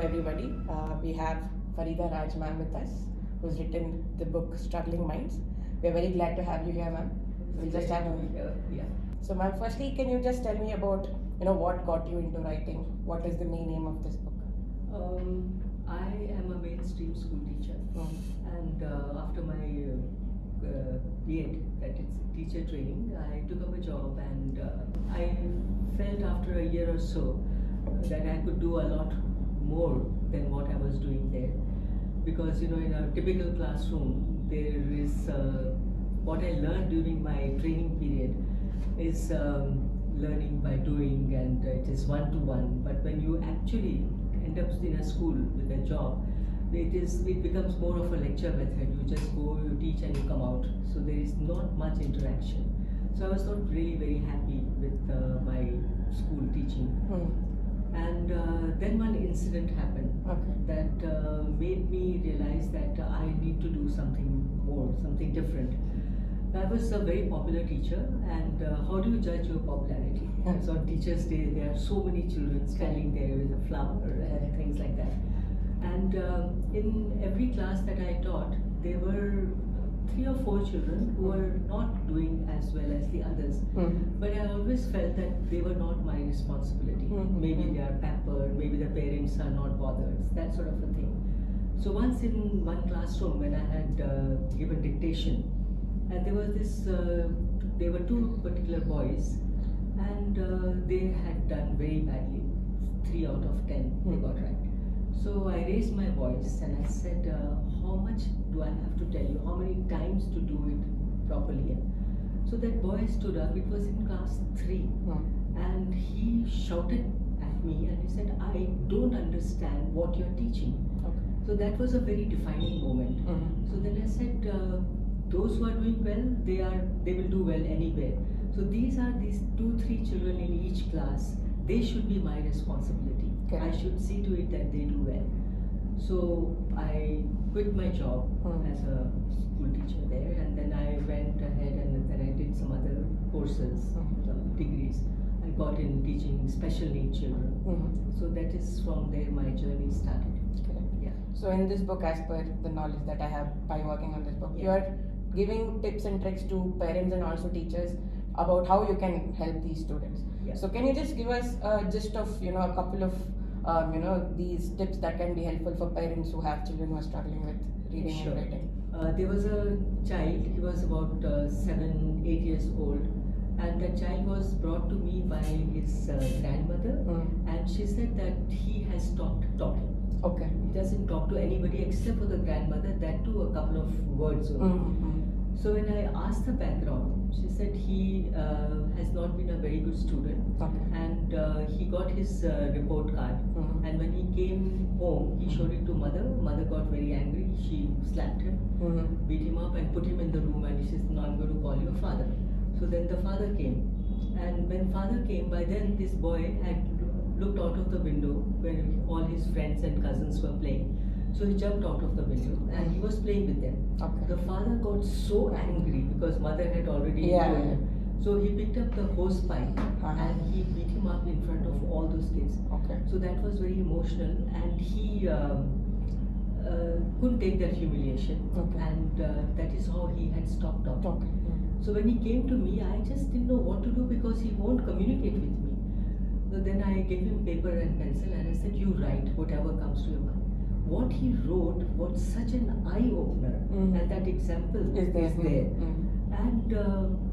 everybody. We have Farida Raj ma'am with us, who's written the book Struggling Minds. We're very glad to have you here, ma'am. We'll just have Yeah. So, ma'am, firstly, can you just tell me about what got you into writing? What is the main aim of this book? I am a mainstream school teacher, and after my B.Ed, that is teacher training, I took up a job, and I felt after a year or so that I could do a lot more than what I was doing there, because in a typical classroom there is what I learned during my training period is learning by doing, and it is one-to-one. But when you actually end up in a school with a job, it becomes more of a lecture method. You just go, you teach, and you come out. So there is not much interaction. So I was not really very happy with my school teaching. And then one incident happened that made me realize that I need to do something more, something different. I was a very popular teacher, and how do you judge your popularity? So on Teachers' Day, there are so many children standing there with a flower and things like that. And in every class that I taught, there were 3 or 4 children who were not doing as well as the others. But I always felt that they were not my responsibility. Maybe they are pampered, maybe the parents are not bothered, that sort of a thing. So once in one classroom, when I had given dictation, and there were 2 particular boys, and they had done very badly. 3 out of 10 they got right. So I raised my voice and I said, how much do I have to tell you? How many times to do it properly? So that boy stood up. It was in class 3, and he shouted at me and he said, I don't understand what you're teaching. So that was a very defining moment. So then I said, those who are doing well, they will do well anywhere. So these 2-3 children in each class. They should be my responsibility. I should see to it that they do well. So I quit my job as a school teacher there, and then I went ahead and then I did some other courses, degrees. I got in teaching special needs children. So that is from there my journey started. Yeah. So in this book, as per the knowledge that I have by working on this book, you are giving tips and tricks to parents and also teachers about how you can help these students. So can you just give us a gist of a couple of these tips that can be helpful for parents who have children who are struggling with reading and writing? There was a child. He was about 7-8 years old, and that child was brought to me by his grandmother, and she said that he has stopped talking. He doesn't talk to anybody except for the grandmother, that too a couple of words only. So when I asked the background, she said he has not been a very good student, and he got his report card, and when he came home, he showed it to mother. Mother got very angry. She slapped him, beat him up, and put him in the room, and she says, "No, I'm going to call your father." So then the father came, and when father came, by then this boy had looked out of the window where all his friends and cousins were playing. So he jumped out of the window and he was playing with them. The father got so angry because mother had already told him. So he picked up the hose pipe and he beat him up in front of all those kids. So that was very emotional, and he couldn't take that humiliation, and that is how he had stopped talking. So when he came to me, I just didn't know what to do because he won't communicate with me. So then I gave him paper and pencil and I said, you write whatever comes to your mind. What he wrote was such an eye-opener, and that example is there. And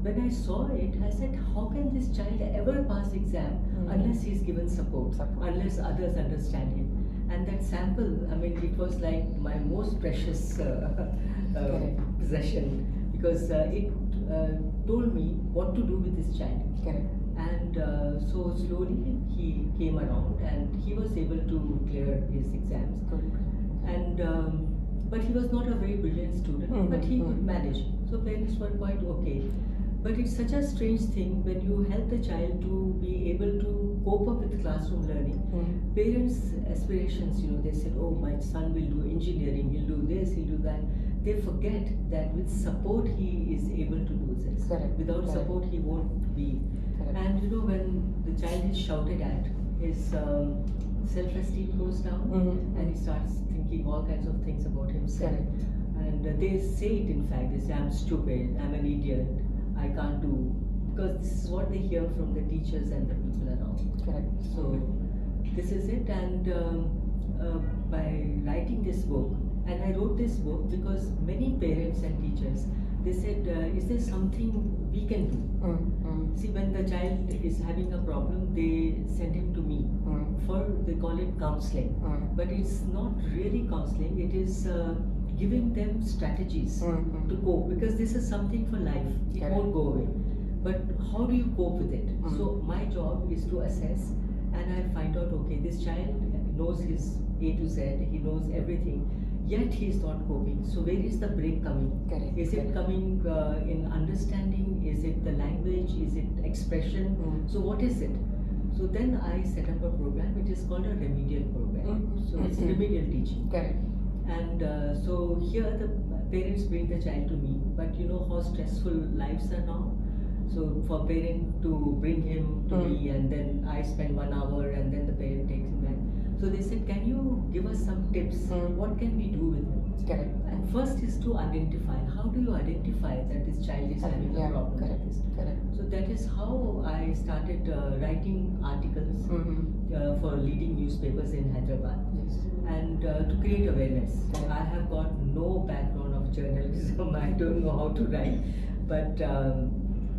when I saw it, I said, how can this child ever pass exam unless he is given support, unless others understand him? And that sample, I mean, it was like my most precious possession, because it told me what to do with this child. And so slowly he came around and he was able to clear his exams. And but he was not a very brilliant student, but he could manage. So parents were quite okay. But it's such a strange thing when you help the child to be able to cope up with classroom learning. Parents' aspirations, they said, oh, my son will do engineering, he'll do this, he'll do that. They forget that with support he is able to do this. Without support he won't be. And when the child is shouted at, his self-esteem goes down, and he starts thinking all kinds of things about himself. Correct. And they say it, in fact, they say, I'm stupid, I'm an idiot, I can't do, because this is what they hear from the teachers and the people around. Correct. So this is it. And by writing this book, and I wrote this book because many parents and teachers, they said, is there something we can do? See, when the child is having a problem, they send him to me for, they call it counseling, but it's not really counseling, it is giving them strategies to cope, because this is something for life, it Correct. won't go away. But how do you cope with it? So my job is to assess, and I find out, okay, this child knows his A to Z, he knows everything, yet he is not coping. So where is the break coming? Correct. Is it Correct. coming in understanding? Is it the language? Is it expression? So what is it? So then I set up a program. It is called a remedial program. So it's remedial teaching. Correct. And so here the parents bring the child to me, but you know how stressful lives are now. So for parent to bring him to me, and then I spend 1 hour, and then the parent takes him back. So they said, can you give us some tips? What can we do with him? Correct. And first is to identify. How do you identify that this child is having a problem correct. like this? Correct. So that is how I started writing articles for leading newspapers in Hyderabad, Yes. and to create awareness. Correct. I have got no background of journalism. I don't know how to write, but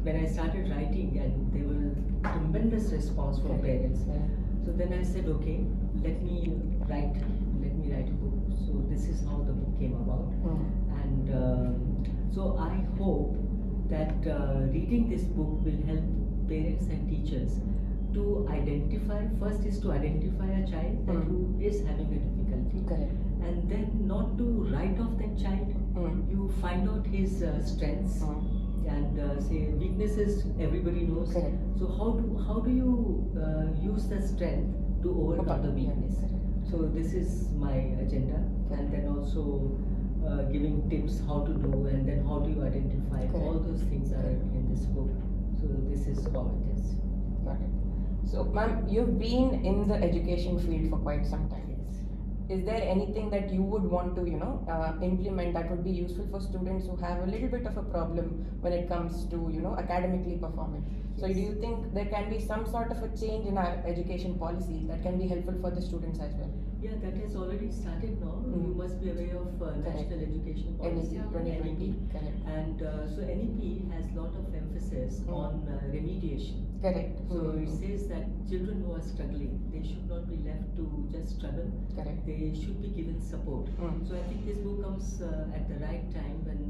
when I started writing, and there was tremendous response from parents. So then I said, okay, let me write a book. So this is how the book came about. And so I hope that reading this book will help parents and teachers to identify, first is to identify a child that who is having a difficulty. Correct. And then not to write off that child. You find out his strengths. And say weaknesses everybody knows. Correct. So how do you use the strength to overcome the weakness? So this is my agenda, and then also giving tips how to do, and then how do you identify. Correct. All those things are in this book. So this is how it is. Got it. So, ma'am, you've been in the education field for quite some time. Yes. Is there anything that you would want to, implement that would be useful for students who have a little bit of a problem when it comes to, academically performing? So, do you think there can be some sort of a change in our education policy that can be helpful for the students as well? Yeah, that has already started now. You must be aware of National Education Policy, NEP 2020. Correct. And so NEP has lot of emphasis on remediation. Correct. So it says that children who are struggling, they should not be left to just struggle. Correct. They should be given support. So I think this book comes at the right time when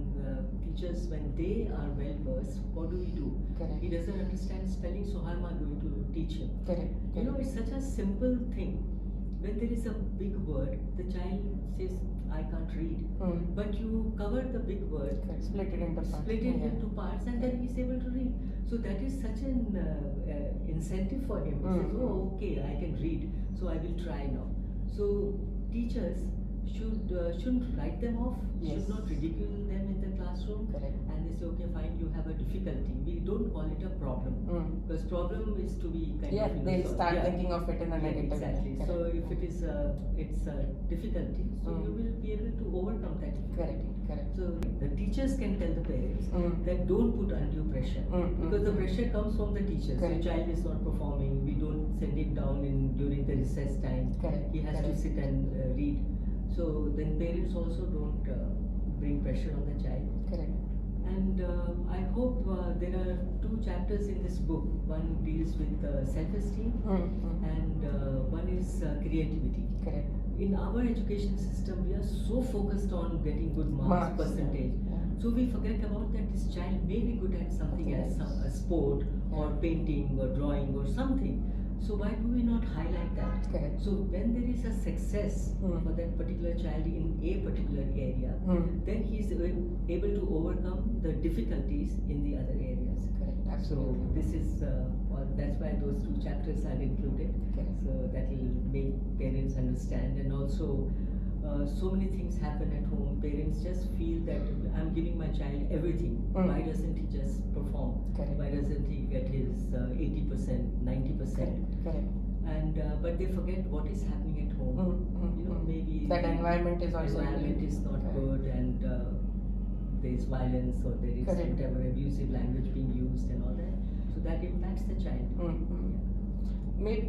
teachers, when they are well versed, what do we do? Correct. He doesn't understand spelling, so how am I going to teach him? Correct. You know, it's such a simple thing. When there is a big word, the child says, I can't read. But you cover the big word, Correct. Split it into parts. split it into parts, and then he's able to read. So that is such an incentive for him. He says, oh, okay, I can read, so I will try now. So teachers shouldn't write them off, Yes. should not ridicule them in the classroom. Correct. And they say, okay, fine, you have a difficulty. We don't call it a problem, because problem is to be kind Yeah, of they'll solved. start Yeah. thinking of it in a Yeah, negative exactly. way. So Correct. if it is it's a difficulty, so you will be able to overcome that difficulty. Correct. So the teachers can tell the parents that don't put undue pressure, because the pressure comes from the teachers. Correct. The child is not performing, we don't send it down during the recess time. Correct. He has to sit and read. So then parents also don't bring pressure on the child. Correct. And I hope there are 2 chapters in this book. One deals with self-esteem, and one is creativity. Correct. In our education system, we are so focused on getting good marks, percentage. Yeah. So we forget about that this child may be good at something else, a sport or painting or drawing or something. So why do we not highlight that? Correct. So when there is a success for that particular child in a particular area, then he is able to overcome the difficulties in the other areas. Correct. So Absolutely. this is that's why those 2 chapters are included. Correct. So that will make parents understand, and also so many things happen at home. Parents just feel that I'm giving my child everything. Why doesn't he just perform? Correct. Why doesn't he get his 80%, 90%? Correct. And but they forget what is happening at home. Maybe that the environment is also environment is not good, and there is violence, or there is whatever abusive language being used and all that. So that impacts the child.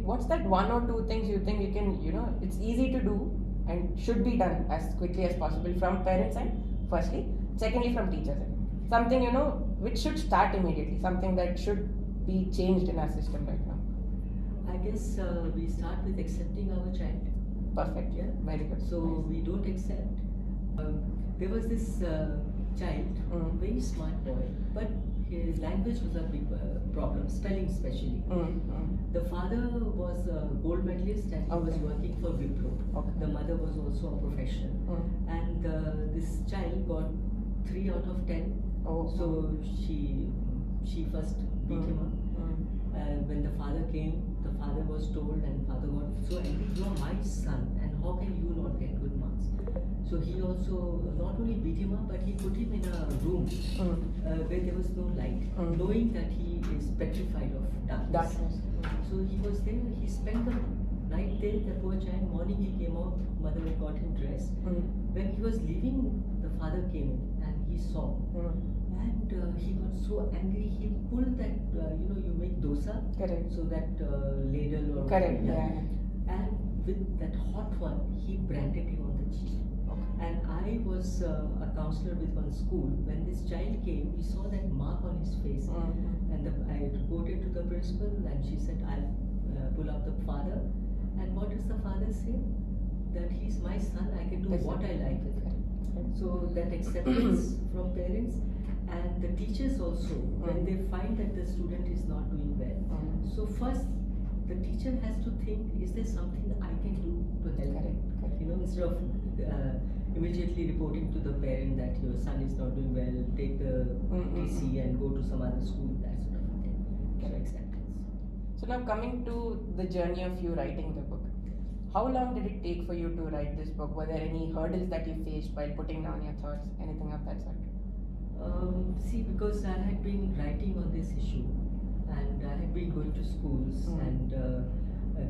What's that one or two things you think you can, it's easy to do and should be done as quickly as possible from parents' end, firstly. Secondly, from teachers' end. Something, which should start immediately. Something that should be changed in our system right now. I guess we start with accepting our child. Perfect. Yeah. Very good. So nice. we don't accept. There was this child, very smart boy, but his language was a big problem, spelling especially. The father was a gold medalist and he was working for Wipro. The mother was also a professional. And this child got 3 out of 10. So she first beat him up. When the father came, the father was told, and father got so angry, "You are my son, and how can you not get good marks?" So he also not only beat him up, but he put him in a room where there was no light, knowing that he is petrified of darkness. So he was there, he spent the night there, the poor child. Morning he came out, mother got him dressed. When he was leaving, the father came in and he saw. And he got so angry, he pulled that, you make dosa. Correct. So that ladle or correct. Yeah. And with that hot one, he branded him on the cheek. And I was a counselor with one school. When this child came, we saw that mark on his face. And I reported to the principal, and she said, "I'll pull up the father." And what does the father say? That he's my son, I can do what I like with him. So that acceptance from parents. And the teachers also, when they find that the student is not doing well. So first, the teacher has to think, is there something I can do to help? Instead of immediately reporting to the parent that your son is not doing well, take the TC and go to some other school, that sort of thing. So acceptance. So now coming to the journey of you writing the book. How long did it take for you to write this book? Were there any hurdles that you faced while putting down your thoughts? Anything of that sort? See, because I had been writing on this issue, and I had been going to schools and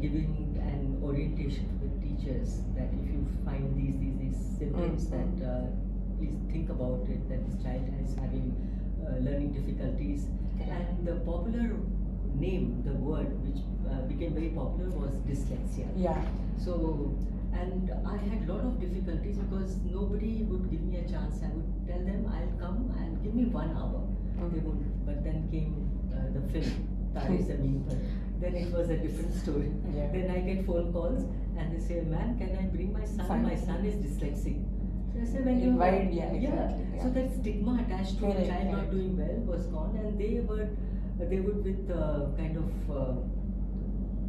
giving an orientation to the teachers that if you find these symptoms, that please think about it, that this child is having learning difficulties. And the popular name, the word which became very popular was dyslexia. Yeah. So, and I had a lot of difficulties because nobody would give me a chance. I would tell them, I'll come and give me 1 hour. They would, but then came the film, Tare Zameen Par. Then it was a different story. Then I get phone calls and they say, "Ma'am, can I bring my son? My son is dyslexic." So I say, when you exactly. So that stigma attached to a child not doing well was gone, and they would with kind of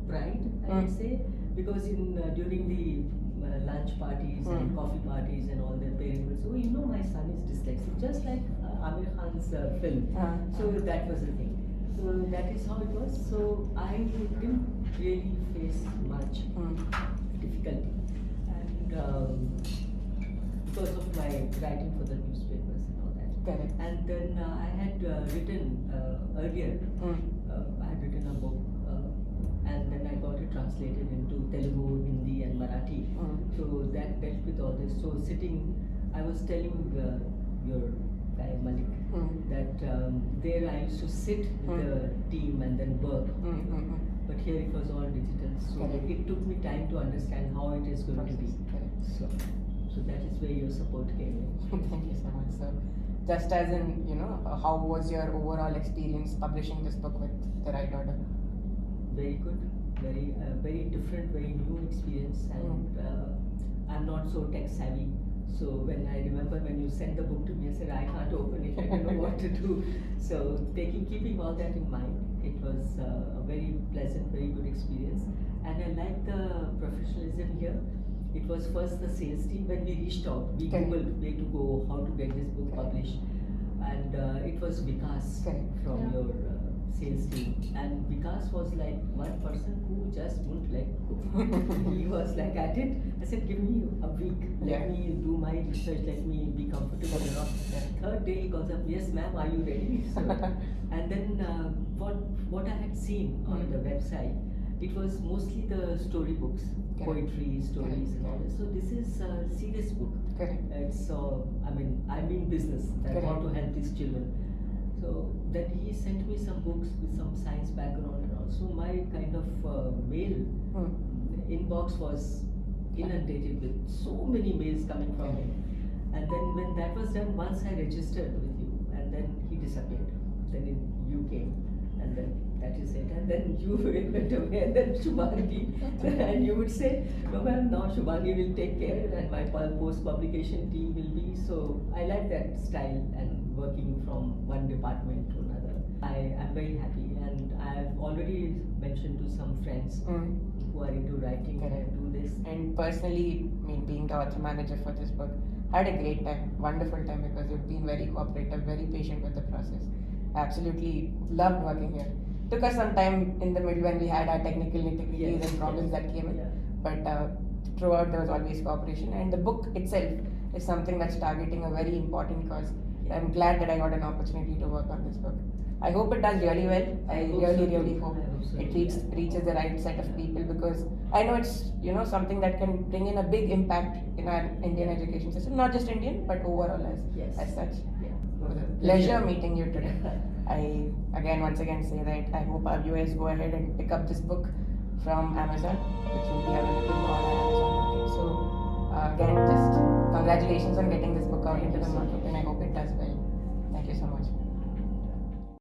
pride, I would say, because during the lunch parties and coffee parties and all that, parents would say, "Oh, my son is dyslexic," just like Amir Khan's film. So that was the thing. So that is how it was. So I didn't really face much difficulty, and because of my writing for the newspapers and all that. Correct. And then I had written earlier. I had written a book. And then I got it translated into Telugu, Hindi and Marathi. So that dealt with all this. So I was telling your guy Malik that there I used to sit with the team and then work. But here it was all digital. So it took me time to understand how it is going to be. So that is where your support came in. Thank you so much, sir. Just as in, how was your overall experience publishing this book with the right order? Very good, very different, very new experience, and I'm not so tech savvy. So when I remember when you sent the book to me, I said, I can't open it, I don't know what to do. So keeping all that in mind, it was a very pleasant, very good experience, and I like the professionalism here. It was first the sales team. When we reached out, we googled where to go, how to get this book published, and it was Vikas from your sales team, and Vikas was like one person who just wouldn't let go. He was like at it. I said, "Give me a week, let me do my research, let me be comfortable enough." Third day he calls up, "Yes ma'am, are you ready?" So, and then what I had seen on the website, it was mostly the storybooks, Correct. poetry, stories, and all Correct. that. So this is a serious book. Correct. It's I'm in business. I Correct. want to help these children. So then he sent me some books with some science background, and also my kind of mail inbox was inundated with so many mails coming from him. And then when that was done, once I registered with you, and then he disappeared. Then you came, and then that is it. And then you went away, and then Shubhangi, and you would say, no ma'am, now Shubhangi will take care, and my post-publication team will be. So I like that style and working from one department to another. I am very happy, and I have already mentioned to some friends who are into writing Correct. and do this. And personally, I mean, being the author manager for this book, I had a great time, wonderful time, because you've been very cooperative, very patient with the process. Absolutely loved working here. Took us some time in the middle when we had our technical nitty-gritties Yes, and problems yes, that came in, yeah. but throughout there was always cooperation. And the book itself is something that's targeting a very important cause. I'm glad that I got an opportunity to work on this book. I hope it does really well. I hope really, so too. really hope I hope so it too, reaches the right set of people, because I know it's something that can bring in a big impact in our Indian education system, not just Indian but overall as such. Yeah. It was a pleasure meeting you today. I once again say that I hope our viewers go ahead and pick up this book from Amazon, which will be available on our Amazon market. So again, just congratulations on getting this book out Thank into you the so market, much. and I hope it does well. Thank you so much.